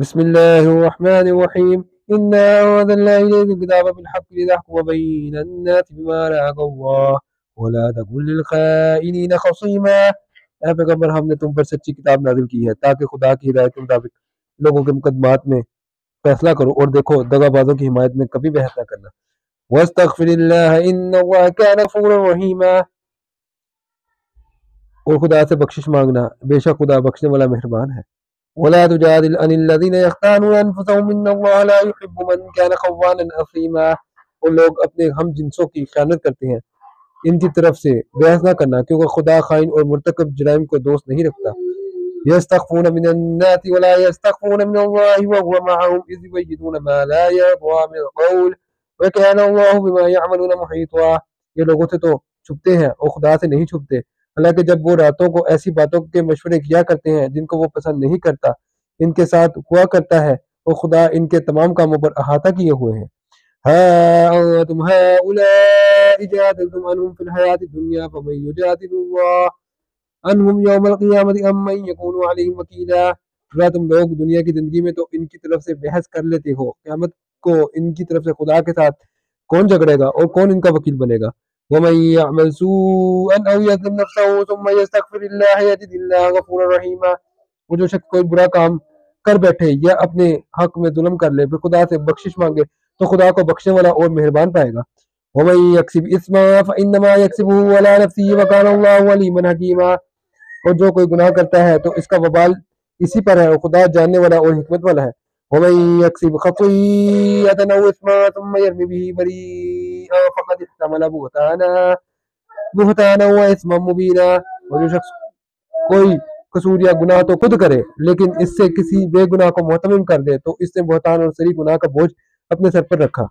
بسم الله الرحمن الرحيم إنا أنزلنا إليك الكتاب بالحق لتحكم بين الناس بما أراك الله ولا تكن للخائنين خصيما۔ اے پیغمبر، ہم نے تم پر سچی کتاب نازل کی ہے تاکہ خدا کی ہدایت کے مطابق لوگوں کے مقدمات میں فیصلہ کرو، اور دیکھو دغا بازوں کی حمایت میں کبھی بحث نہ کرنا۔ وَاسْتَغْفِرِ اللَّهَ إِنَّ اللَّهَ كَانَ غَفُورًا رَحِيمًا، اور خدا سے بخشش مانگنا، بے شک خدا بخشنے والا مہربان ہے۔ ولا تجادل عن الذين يختانون انفسهم ان الله لا يحب من كان خوانا اثيما، اور لوگ اپنے ہم جنسوں کی خیانت کرتے ہیں، ان کی طرف سے بحث نہ کرنا، کیونکہ خدا خائن اور مرتکب جرائم کو دوست نہیں رکھتا۔ يستخفون من الناس ولا يستخفون من الله وهو معهم اذ يبيتون ما لا يرضى من القول وكان الله بما يعملون محيطا، یہ لوگوں سے تو چھپتے ہیں اور خدا سے نہیں چھپتے، حالانکہ جب وہ راتوں کو ایسی باتوں کے مشورے کیا کرتے ہیں جن کو وہ پسند نہیں کرتا، ان کے ساتھ ہوا کرتا ہے، اور خدا ان کے تمام کاموں پر احاطہ کیے ہوئے ہیں۔ ها أنتم هؤلاء جادلتم عنهم في الحياة الدنيا فمن يجادل الله عنهم يوم القيامة أم من يكون عليهم وكيلا، تم لوگ دنیا کی زندگی میں تو ان کی طرف سے بحث کر لیتے ہو، قیامت کو ان کی طرف سے خدا کے ساتھ کون جھگڑے گا اور کون ان کا وکیل بنے گا؟ وَمَن يَعْمَلْ سُوءًا أَوْ يَظْلِمْ نَفْسَهُ ثُمَّ يَسْتَغْفِرِ اللَّهَ يَجِدِ اللَّهَ غَفُورًا رَحِيمًا، وہ جو شخص کوئی برا کام کر بیٹھے یا اپنے حق میں ظلم کر لے پھر خدا سے بخشش مانگے تو خدا کو بخشنے والا اور مہربان پائے گا۔ وَمَن يَكْسِبْ إِثْمًا فَإِنَّمَا يَكْسِبُهُ عَلَى نَفْسِهِ وَكَانَ اللَّهُ عَلِيمًا حَكِيمًا، اور جو کوئی گناہ کرتا ہے تو اس کا وبال اسی پر ہے، اور خدا جاننے والا اور حکمت والا ہے۔ وَمَن يَكْسِبْ خَطِيئَةً أَوْ إِثْمًا ثُمَّ يَرْمِ بِهِ بَرِيئًا فَقَدِ احْتَمَلَ بہتانا وَإِثْمًا مُبِينًا، اور جو شخص کوئی قصور یا گناہ تو خود کرے لیکن اس سے کسی بے گناہ کو محتمم کر دے تو اس نے بہتان اور صریح گناہ کا بوجھ اپنے سر پر رکھا۔